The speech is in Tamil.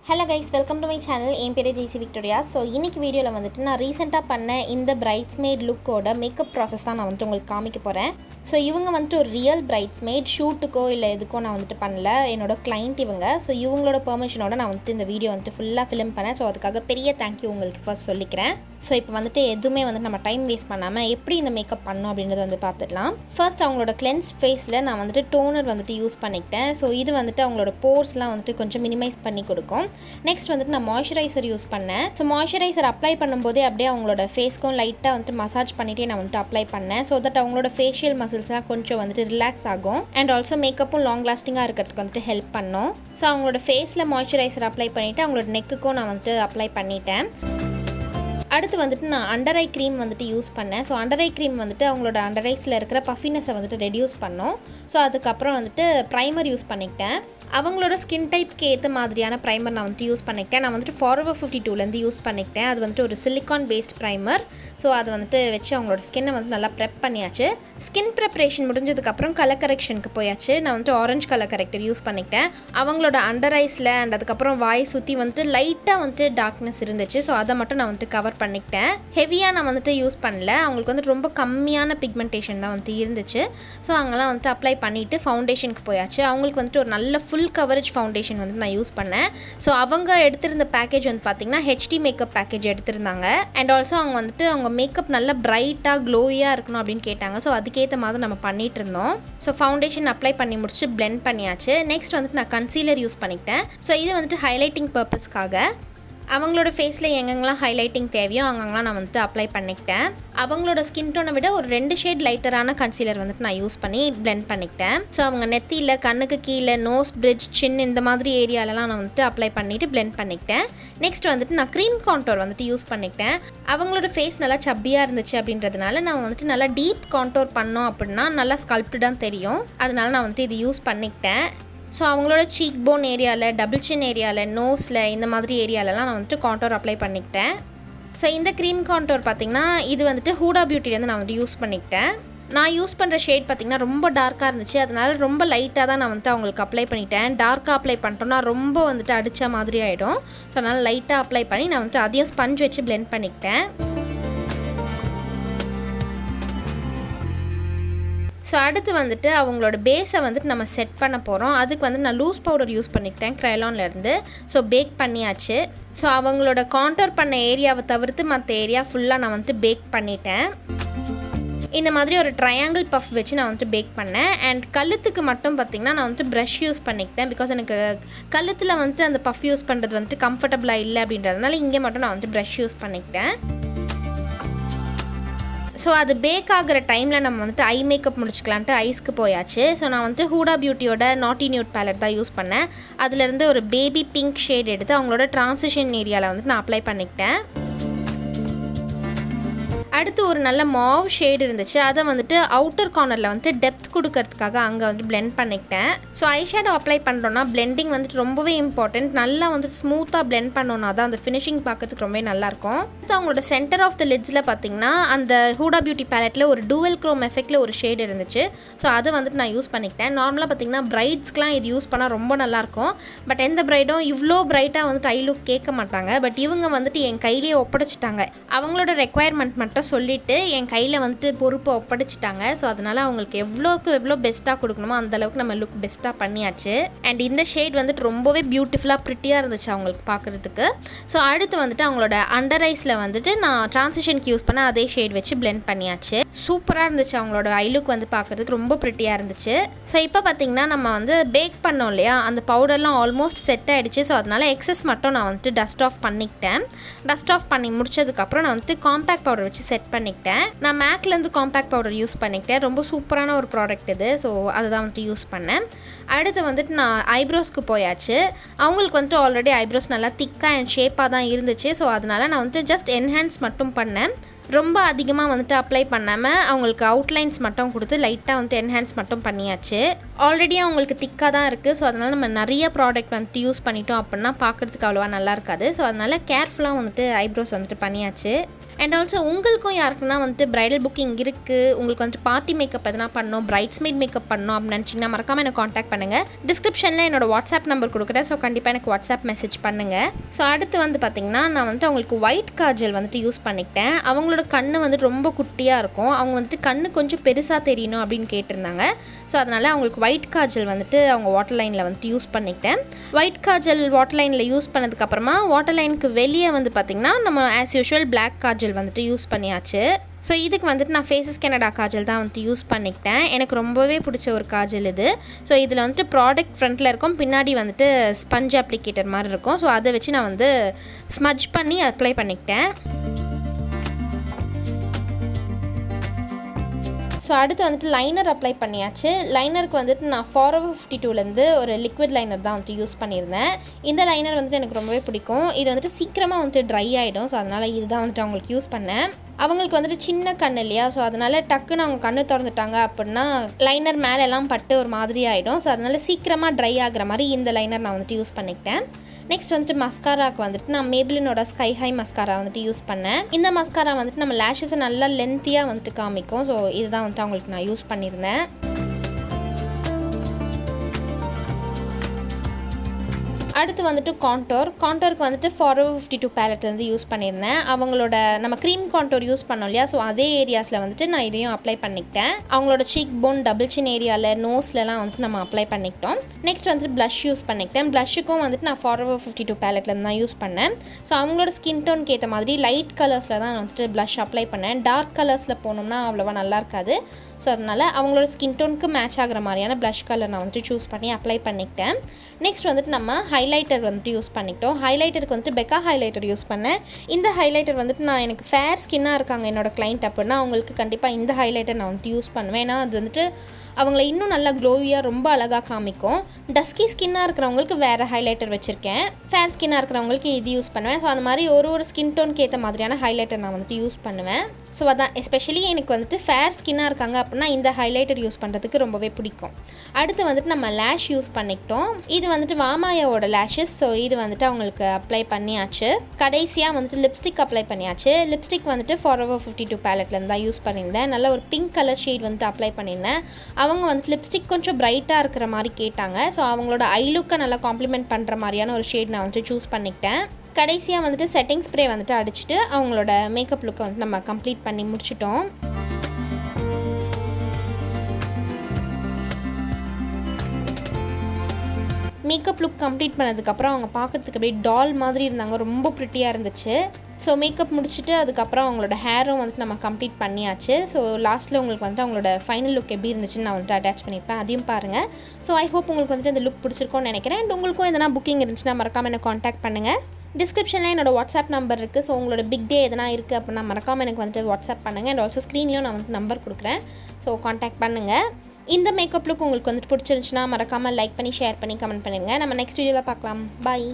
Hello guys, welcome to my channel. என் பேரு Jaicy Victoria. So இன்னைக்கு வீடியோல வந்துட்டு நான் ரீசன்ட்டா பண்ண இந்த bridesmaid look ஓட மேக்கப் process தான் நான் வந்துட்டு உங்களுக்கு காமிக்க போறேன். So இவங்க வந்துட்டு ஒரு ரியல் bridesmaid ஷூட்டுக்கோ இல்ல எதுக்கோ நான் வந்துட்டு பண்ணல. என்னோட client இவங்க. So இவங்களோட பெர்மிஷனோட நான் வந்துட்டு இந்த வீடியோ வந்துட்டு ஃபுல்லா ஃபிலிம் பண்ணேன். So அதுக்காக பெரிய thank you உங்களுக்கு ஃபர்ஸ்ட் சொல்லிக்கிறேன். So இப்போ வந்துட்டு எதுமே வந்துட்டு நம்ம டைம் வேஸ்ட் பண்ணாம எப்படி இந்த மேக்கப் பண்ணனும் அப்படிங்கறது வந்து பார்த்துடலாம். ஃபர்ஸ்ட் அவங்களோட cleansed faceல நான் வந்துட்டு டோனர் வந்துட்டு யூஸ் பண்ணிட்டேன். So இது வந்துட்டு அவங்களோட போர்ஸ்லாம் வந்துட்டு கொஞ்சம் மினிமைஸ் பண்ணி கொடுக்கும். நெக்ஸ்ட் வந்துட்டு நான் மாய்ஸ்சரைசர் யூஸ் பண்ணேன். ஸோ மாய்ஸ்சரைசர் அப்ளை பண்ணும்போதே அப்படியே அவங்களோட ஃபேஸ்க்கும் லைட்டாக வந்துட்டு மசாஜ் பண்ணிட்டே நான் வந்துட்டு அப்ளை பண்ணேன். ஸோ தட் அவங்களோட ஃபேஷியல் மசில்ஸ்லாம் கொஞ்சம் வந்துட்டு ரிலாக்ஸ் ஆகும் அண்ட் ஆல்சோ மேக்கப்பும் லாங் லாஸ்டிங்காக இருக்கிறதுக்கு வந்துட்டு ஹெல்ப் பண்ணும். ஸோ அவங்களோட ஃபேஸில் மாய்ஸ்சரைசர் அப்ளை பண்ணிவிட்டு அவங்களோட நெக்குக்கும் நான் வந்துட்டு அப்ளை பண்ணிட்டேன். அடுத்து வந்துட்டு நான் அண்டர் ஐ க்ரீம் வந்துட்டு யூஸ் பண்ணேன். ஸோ அண்டர் ஐ க்ரீம் வந்துட்டு அவங்களோட அண்டர் ஐஸில் இருக்கிற பஃபினஸை வந்துட்டு ரெடியூஸ் பண்ணோம். ஸோ அதுக்கப்புறம் வந்துட்டு ப்ரைமர் யூஸ் பண்ணிக்கிட்டேன். அவங்களோட ஸ்கின் டைப்க்கு ஏற்ற மாதிரியான ப்ரைமர் நான் வந்துட்டு யூஸ் பண்ணிக்கிட்டேன். நான் வந்துட்டு ஃபார்வர் 52லேருந்து யூஸ் பண்ணிக்கிட்டேன். அது வந்துட்டு ஒரு சிலிக்கான் பேஸ்ட் ப்ரைமர். ஸோ அதை வந்துட்டு வச்சு அவங்களோட ஸ்கின்னை வந்து நல்லா ப்ரெப் பண்ணியாச்சு. ஸ்கின் ப்ரிப்ரேஷன் முடிஞ்சதுக்கப்புறம் கலர் கரெக்ஷனுக்கு போயாச்சு. நான் வந்துட்டு ஆரஞ்சு கலர் கரெக்டர் யூஸ் பண்ணிக்கிட்டேன். அவங்களோட அண்டர் ஐஸில் அண்ட் அதுக்கப்புறம் வாய் சுற்றி வந்துட்டு லைட்டாக வந்துட்டு டார்க்னஸ் இருந்துச்சு. ஸோ அதை மட்டும் நான் வந்துட்டு கவர் பண்ணிக்கிட்டேன். ஹெவியாக நான் வந்துட்டு யூஸ் பண்ணல. அவங்களுக்கு வந்துட்டு ரொம்ப கம்மியான பிக்மெண்டேஷன் தான் வந்துட்டு இருந்துச்சு. ஸோ அங்கெல்லாம் வந்துட்டு அப்ளை பண்ணிவிட்டு ஃபவுண்டேஷனுக்கு போயாச்சு. அவங்களுக்கு வந்துட்டு ஒரு நல்ல ஃபுல் கவரேஜ் ஃபவுண்டேஷன் வந்து நான் யூஸ் பண்ணேன். ஸோ அவங்க எடுத்திருந்த பேக்கேஜ் வந்து பார்த்திங்கன்னா ஹெச்டி மேக்கப் பேக்கேஜ் எடுத்திருந்தாங்க. அண்ட் ஆல்சோ அவங்க வந்துட்டு அவங்க மேக்கப் நல்லா பிரைட்டாக க்ளோயாக இருக்கணும் அப்படின்னு கேட்டாங்க. ஸோ அதுக்கேற்ற மாதிரி நம்ம பண்ணிகிட்டு இருந்தோம். ஸோ ஃபவுண்டேஷன் அப்ளை பண்ணி முடிச்சு பிளெண்ட் பண்ணியாச்சு. நெக்ஸ்ட் வந்துட்டு நான் கன்சீலர் யூஸ் பண்ணிக்கிட்டேன். ஸோ இது வந்துட்டு ஹைலைட்டிங் பர்பஸ்க்காக அவங்களோட ஃபேஸில் எங்கெங்கெல்லாம் ஹைலைட்டிங் தேவையோ அங்கெங்கெல்லாம் நான் வந்துட்டு அப்ளை பண்ணிக்கிட்டேன். அவங்களோட ஸ்கின் டோனை விட ஒரு 2 ஷேட் லைட்டரான கன்சீலர் வந்துட்டு நான் யூஸ் பண்ணி பிளெண்ட் பண்ணிக்கிட்டேன். ஸோ அவங்க நெத்தியில், கண்ணுக்கு கீழே, நோஸ், பிரிட்ஜ், சின் இந்த மாதிரி ஏரியாலலாம் நான் வந்துட்டு அப்ளை பண்ணிவிட்டு பிளெண்ட் பண்ணிக்கிட்டேன். நெக்ஸ்ட் வந்துட்டு நான் க்ரீம் கான்டோர் வந்துட்டு யூஸ் பண்ணிக்கிட்டேன். அவங்களோட ஃபேஸ் நல்லா சப்பியாக இருந்துச்சு அப்படின்றதுனால நான் வந்துட்டு நல்லா டீப் கான்டோர் பண்ணோம் அப்படின்னா நல்லா ஸ்கல்ப்டாக தெரியும். அதனால நான் வந்துட்டு இது யூஸ் பண்ணிக்கிட்டேன். ஸோ அவங்களோட சீக் போன் ஏரியாவில், டபுள் சின் ஏரியாவில், நோஸில் இந்த மாதிரி ஏரியாலலாம் நான் வந்துட்டு கான்டோர் அப்ளை பண்ணிக்கிட்டேன். ஸோ இந்த க்ரீம் கான்டோர் பார்த்திங்கன்னா இது வந்துட்டு ஹூடா பியூட்டிலேருந்து நான் வந்து யூஸ் பண்ணிக்கிட்டேன். நான் யூஸ் பண்ணுற ஷேட் பார்த்திங்கன்னா ரொம்ப டார்க்காக இருந்துச்சு. அதனால ரொம்ப லைட்டாக தான் நான் வந்துட்டு அவங்களுக்கு அப்ளை பண்ணிட்டேன். டார்க்காக அப்ளை பண்ணிட்டோன்னா ரொம்ப வந்துட்டு அடித்த மாதிரி ஆகிடும். ஸோ அதனால் லைட்டாக அப்ளை பண்ணி நான் வந்துட்டு அதையும் ஸ்பஞ்ச் வச்சு பிளெண்ட் பண்ணிக்கிட்டேன். ஸோ அடுத்து வந்துட்டு அவங்களோட பேஸை வந்துட்டு நம்ம செட் பண்ண போகிறோம். அதுக்கு வந்து நான் லூஸ் பவுடர் யூஸ் பண்ணிக்கிட்டேன் க்ரைலான்லேருந்து. ஸோ பேக் பண்ணியாச்சு. ஸோ அவங்களோட கான்டோர் பண்ண ஏரியாவை தவிர்த்து மற்ற ஏரியா ஃபுல்லாக நான் வந்துட்டு பேக் பண்ணிட்டேன். இந்த மாதிரி ஒரு ட்ரையாங்கிள் பஃப் வச்சு நான் வந்துட்டு பேக் பண்ணேன். அண்ட் கழுத்துக்கு மட்டும் பார்த்திங்கன்னா நான் வந்துட்டு ப்ரஷ் யூஸ் பண்ணிக்கிட்டேன். பிகாஸ் எனக்கு கழுத்தில் வந்துட்டு அந்த பஃப் யூஸ் பண்ணுறது வந்துட்டு கம்ஃபர்டபுளாக இல்லை அப்படின்றதுனால இங்கே மட்டும் நான் வந்துட்டு ப்ரஷ் யூஸ் பண்ணிக்கிட்டேன். ஸோ அது பேக் ஆகிற டைமில் நம்ம வந்துட்டு ஐ மேக்கப் முடிச்சுக்கலான்ட்டு ஐஸ்க்கு போயாச்சு. ஸோ நான் வந்துட்டு ஹூடா பியூட்டியோட நாட்டி நியூட் பேலட் தான் யூஸ் பண்ணேன். அதுலேருந்து ஒரு பேபி பிங்க் ஷேட் எடுத்து அவங்களோட ட்ரான்சிஷன் ஏரியாவில் வந்துட்டு நான் அப்ளை பண்ணிக்கிட்டேன். அடுத்து ஒரு நல்ல மாவ் ஷேடு இருந்துச்சு. அதை வந்துட்டு அவுட்டர் கார்னரில் வந்துட்டு டெப்த் கொடுக்கறதுக்காக அங்கே வந்துட்டு பிளெண்ட் பண்ணிக்கிட்டேன். ஸோ ஐ ஷேடோ அப்ளை பண்ணுறோன்னா பிளெண்டிங் வந்துட்டு ரொம்பவே இம்பார்ட்டன்ட். நல்லா வந்துட்டு ஸ்மூத்தாக பிளெண்ட் பண்ணோன்னா தான் அந்த ஃபினிஷிங் பார்க்கறதுக்கு ரொம்பவே நல்லாயிருக்கும். அடுத்து அவங்களோட சென்டர் ஆஃப் த லிட்ஸில் பார்த்திங்கன்னா அந்த ஹூடா பியூட்டி பேலட்டில் ஒரு டூவல் க்ரோம் எஃபெக்டில் ஒரு ஷேடு இருந்துச்சு. ஸோ அதை வந்துட்டு நான் யூஸ் பண்ணிக்கிட்டேன். நார்மலாக பார்த்திங்கன்னா பிரைட்ஸ்க்கெலாம் இது யூஸ் பண்ணால் ரொம்ப நல்லாயிருக்கும். பட் எந்த பிரைடும் இவ்வளோ பிரைட்டாக வந்துட்டு ஐ லுக் கேட்க மாட்டாங்க. பட் இவங்க வந்துட்டு என் கையிலேயே ஒப்படைச்சிட்டாங்க. அவங்களோட ரெக்குவயர்மெண்ட் மட்டும் சொல்லிவிட்டு என் கையில் வந்துட்டு பொறுப்பை ஒப்படைச்சிட்டாங்க. ஸோ அதனால் அவங்களுக்கு எவ்வளோக்கு எவ்வளோ பெஸ்ட்டாக கொடுக்கணுமோ அந்தளவுக்கு நம்ம லுக் பெஸ்ட்டாக பண்ணியாச்சு. அண்ட் இந்த ஷேட் வந்துட்டு ரொம்பவே பியூட்டிஃபுல்லாக ப்ரிட்டியாக இருந்துச்சு அவங்களுக்கு பார்க்குறதுக்கு. ஸோ அடுத்து வந்துட்டு அவங்களோட அண்டர் ஐஸில் வந்துட்டு நான் ட்ரான்சிஷனுக்கு யூஸ் பண்ண அதே ஷேட் வச்சு பிளெண்ட் பண்ணியாச்சு. சூப்பராக இருந்துச்சு. அவங்களோட ஐ லுக் வந்து பார்க்குறதுக்கு ரொம்ப ப்ரிட்டியாக இருந்துச்சு. ஸோ இப்போ பார்த்திங்கன்னா நம்ம வந்து பேக் பண்ணோம் இல்லையா, அந்த பவுடர்லாம் ஆல்மோஸ்ட் செட் ஆகிடுச்சு. ஸோ அதனால் எக்ஸஸ் மட்டும் நான் வந்துட்டு டஸ்ட் ஆஃப் பண்ணிக்கிட்டேன். டஸ்ட் ஆஃப் பண்ணி முடிச்சதுக்கப்புறம் நான் வந்துட்டு காம்பேக்ட் பவுடர் வச்சு செட் பண்ணிக்கிட்டேன். நான் மேக்லேருந்து காம்பேக்ட் பவுடர் யூஸ் பண்ணிக்கிட்டேன். ரொம்ப சூப்பரான ஒரு ப்ராடக்ட் இது. ஸோ அதுதான் வந்துட்டு யூஸ் பண்ணேன். அடுத்து வந்துட்டு நான் ஐப்ரோஸ்க்கு போயாச்சு. அவங்களுக்கு வந்துட்டு ஆல்ரெடி ஐப்ரோஸ் நல்லா திக்காக அண்ட் ஷேப்பாக தான் இருந்துச்சு. ஸோ அதனால் நான் வந்துட்டு ஜஸ்ட் என்ஹான்ஸ் மட்டும் பண்ணேன். ரொம்ப அதிகமாக வந்துட்டு அப்ளை பண்ணாமல் அவங்களுக்கு அவுட்லைன்ஸ் மட்டும் கொடுத்து லைட்டாக வந்துட்டு என்ஹான்ஸ் மட்டும் பண்ணியாச்சு. ஆல்ரெடி அவங்களுக்கு திக்காக தான் இருக்குது. ஸோ அதனால் நம்ம நிறைய ப்ராடக்ட் வந்துட்டு யூஸ் பண்ணிட்டோம் அப்படின்னா பார்க்குறதுக்கு அவ்வளோவா நல்லா இருக்காது. ஸோ அதனால் கேர்ஃபுல்லாக வந்துட்டு ஐப்ரோஸ் வந்துட்டு பண்ணியாச்சு. அண்ட் ஆல்சோ உங்களுக்கும் யாருக்குன்னா வந்துட்டு பிரைடல் புக்கிங் இருக்குது, உங்களுக்கு வந்துட்டு பார்ட்டி மேக்கப் எதனா பண்ணணும், பிரைட்ஸ்மெய்ட் மேக்கப் பண்ணணும் அப்படின்னு நினச்சிங்கன்னா மறக்காமல் எனக்கு காண்டாக்ட் பண்ணுங்கள். டிஸ்கிரிப்ஷனில் என்னோட வாட்ஸ்அப் நம்பர் கொடுக்குறேன். ஸோ கண்டிப்பாக எனக்கு வாட்ஸ்அப் மெசேஜ் பண்ணுங்கள். ஸோ அடுத்து வந்து பார்த்திங்கன்னா நான் வந்துட்டு அவங்களுக்கு ஒயிட் காஜல் வந்துட்டு யூஸ் பண்ணிக்கிட்டேன். அவங்களோட கண்ணு வந்துட்டு ரொம்ப குட்டியாக இருக்கும், அவங்க வந்துட்டு கண்ணு கொஞ்சம் பெருசாக தெரியணும் அப்படின்னு கேட்டிருந்தாங்க. ஸோ அதனால் அவங்களுக்கு ஒயிட் காஜல் வந்துட்டு அவங்க வாட்டர் லைனில் வந்துட்டு யூஸ் பண்ணிக்கிட்டேன். ஒயிட் காஜல் வாட்டர் லைனில் யூஸ் பண்ணதுக்கப்புறமா வாட்டர் லைனுக்கு வெளியே வந்து பார்த்திங்கன்னா நம்ம ஆஸ் யூஷுவல் பிளாக் காஜல் வந்துட்டு யூஸ் பண்ணியாச்சு. ஸோ இதுக்கு வந்துட்டு நான் ஃபேஸஸ் கனடா காஜல் தான் வந்துட்டு யூஸ் பண்ணிக்கிட்டேன். எனக்கு ரொம்பவே பிடிச்ச ஒரு காஜல் இது. ஸோ இதில் வந்துட்டு ப்ராடக்ட் ஃப்ரண்ட்டில் இருக்கும், பின்னாடி வந்துட்டு ஸ்பஞ்ச் அப்ளிகேட்டர் மாதிரி இருக்கும். ஸோ அதை வச்சு நான் வந்து ஸ்மஜ் பண்ணி அப்ளை பண்ணிக்கிட்டேன். ஸோ அடுத்து வந்துட்டு லைனர் அப்ளை பண்ணியாச்சு. லைனருக்கு வந்துட்டு நான் Forever 52லேருந்து ஒரு லிக்விட் லைனர் தான் வந்துட்டு யூஸ் பண்ணியிருந்தேன். இந்த லைனர் வந்துட்டு எனக்கு ரொம்பவே பிடிக்கும். இது வந்துட்டு சீக்கிரமாக வந்துட்டு ட்ரை ஆகிடும். ஸோ அதனால் இதுதான் வந்துட்டு அவங்களுக்கு யூஸ் பண்ணேன். அவங்களுக்கு வந்துட்டு சின்ன கண் இல்லையா, ஸோ அதனால் டக்குன்னு அவங்க கண்ணு திறந்துட்டாங்க அப்படின்னா லைனர் மேலெல்லாம் பட்டு ஒரு மாதிரி ஆகிடும். ஸோ அதனால் சீக்கிரமாக ட்ரை ஆகிற மாதிரி இந்த லைனர் நான் வந்துட்டு யூஸ் பண்ணிக்கிட்டேன். நெக்ஸ்ட் வந்துட்டு மஸ்காராக்கு வந்துட்டு நான் மேபிளினோட ஸ்கை ஹை மஸ்காரா வந்துட்டு யூஸ் பண்ணேன். இந்த மஸ்காரா வந்துட்டு நம்ம லேஷஸை நல்லா லென்த்தியாக வந்துட்டு காமிக்கும். ஸோ இதுதான் வந்துட்டு அவங்களுக்கு நான் யூஸ் பண்ணியிருந்தேன். அடுத்து வந்துட்டு கான்டோருக்கு வந்துட்டு Forever 52 பேலட் வந்து யூஸ் பண்ணியிருந்தேன். அவங்களோட நம்ம க்ரீம் கான்டோர் யூஸ் பண்ணோம் இல்லையா, ஸோ அதே ஏரியாஸில் வந்துட்டு நான் இதையும் அப்ளை பண்ணிக்கிட்டேன். அவங்களோட சீக் போன், டபுள் சின் ஏரியாவில், நோஸ்லலாம் வந்துட்டு நம்ம அப்ளை பண்ணிக்கிட்டோம். நெக்ஸ்ட் வந்துட்டு ப்ளஷ் யூஸ் பண்ணிக்கிட்டேன். ப்ளஷுக்கும் வந்துட்டு நான் Forever 52 பேலட்லேருந்து தான் யூஸ் பண்ணேன். ஸோ அவங்களோட ஸ்கின் டோனுக்கு ஏற்ற மாதிரி லைட் கலர்ஸில் தான் வந்துட்டு ப்ளஷ் அப்ளை பண்ணேன். டார்க் கலர்ஸில் போனோம்னா அவ்வளோவா நல்லா இருக்காது. ஸோ அதனால் அவங்களோட ஸ்கின் டோனுக்கு மேட்ச் ஆகிற மாதிரியான ப்ளஷ் கலர் நான் வந்துட்டு சூஸ் பண்ணி அப்ளை பண்ணிக்கிட்டேன். நெக்ஸ்ட் வந்துட்டு நம்ம ஹைலைட்டர் வந்துட்டு யூஸ் பண்ணிக்கிட்டோம். ஹைலைட்டருக்கு வந்துட்டு பெக்கா ஹைலைட்டர் யூஸ் பண்ணேன். இந்த ஹைலைட்டர் வந்துட்டு நான் எனக்கு ஃபேர் ஸ்கின்னாக இருக்காங்க என்னோட கிளைண்ட் அப்படின்னா அவங்களுக்கு கண்டிப்பாக இந்த ஹைலைட்டர் நான் வந்துட்டு யூஸ் பண்ணுவேன். ஏன்னா அது வந்துட்டு அவங்கள இன்னும் நல்லா க்ளோவியாக ரொம்ப அழகாக காமிக்கும். டஸ்கி ஸ்கின்னாக இருக்கிறவங்களுக்கு வேறு ஹைலைட்டர் வச்சுருக்கேன், ஃபேர் ஸ்கின்னாக இருக்கிறவங்களுக்கு இது யூஸ் பண்ணுவேன். ஸோ அந்த மாதிரி ஒரு ஸ்கின் டோனுக்கு ஏற்ற மாதிரியான ஹைலைட்டர் நான் வந்துட்டு யூஸ் பண்ணுவேன். ஸோ அதான் எஸ்பெஷலி எனக்கு வந்துட்டு ஃபேர் ஸ்கின்னாக இருக்காங்க அப்படின்னா இந்த ஹைலைட்டர் யூஸ் பண்ணுறதுக்கு ரொம்பவே பிடிக்கும். அடுத்து வந்துட்டு நம்ம லேஷ் யூஸ் பண்ணிக்கிட்டோம். இது வந்துட்டு வாமாயாவோட லேஷஸ். ஸோ இது வந்துட்டு அவங்களுக்கு அப்ளை பண்ணியாச்சு. கடைசியாக வந்துட்டு லிப்ஸ்டிக் அப்ளை பண்ணியாச்சு. லிப்ஸ்டிக் வந்துட்டு Forever 52 பேலட்லேருந்து தான் யூஸ் பண்ணியிருந்தேன். நல்ல ஒரு பிங்க் கலர் ஷேட் வந்துட்டு அப்ளை பண்ணியிருந்தேன். அவங்க வந்துட்டு லிப்ஸ்டிக் கொஞ்சம் பிரைட்டாக இருக்கிற மாதிரி கேட்டாங்க. ஸோ அவங்களோட ஐ லுக்கை நல்லா காம்ப்ளிமெண்ட் பண்ணுற மாதிரியான ஒரு ஷேட் நான் வந்துட்டு சூஸ் பண்ணிக்கிட்டேன். கடைசியாக வந்துட்டு செட்டிங் ஸ்ப்ரே வந்துட்டு அடிச்சுட்டு அவங்களோட மேக்கப் லுக்கை வந்து நம்ம கம்ப்ளீட் பண்ணி முடிச்சிட்டோம். மேக்கப் லுக் கம்ப்ளீட் பண்ணதுக்கப்புறம் அவங்க பார்க்குறதுக்கு அப்படியே டால் மாதிரி இருந்தாங்க, ரொம்ப ப்ரிட்டியாக இருந்துச்சு. ஸோ மேக்கப் முடிச்சுட்டு அதுக்கப்புறம் அவங்களோட ஹேரும் வந்துட்டு நம்ம கம்ப்ளீட் பண்ணியாச்சு. ஸோ லாஸ்ட்டில் உங்களுக்கு வந்துட்டு அவங்களோட ஃபைனல் லுக் எப்படி இருந்துச்சுன்னு நான் வந்துட்டு அட்டாச் பண்ணியிருப்பேன், அதையும் பாருங்கள். ஸோ ஐ ஹோப் உங்களுக்கு வந்துட்டு இந்த லுக் பிடிச்சிருக்கோன்னு நினைக்கிறேன். அண்ட் உங்களுக்கும் எதனா புக்கிங் இருந்துச்சுன்னா மறக்காமல் எனக்கு காண்டாக்ட் பண்ணுங்கள். டிஸ்கிரிப்ஷனில் என்னோட வாட்ஸ்அப் நம்பர் இருக்குது. ஸோ உங்களோட பிக் டே எதனா இருக்குது அப்படின்னா மறக்காமல் எனக்கு வந்துட்டு வாட்ஸ்அப் பண்ணுங்கள். அண்ட் ஆல்சோ ஸ்க்ரீன்லேயும் நான் வந்து நம்பர் கொடுக்குறேன். ஸோ காண்டாக்ட் பண்ணுங்கள். இந்த மேக்கப் லுக் உங்களுக்கு வந்துட்டு பிடிச்சிருந்துச்சுன்னா மறக்காமல் லைக் பண்ணி, ஷேர் பண்ணி, கமெண்ட் பண்ணிடுங்க. நம்ம நெக்ஸ்ட் வீடியோவில் பார்க்கலாம். பாய்.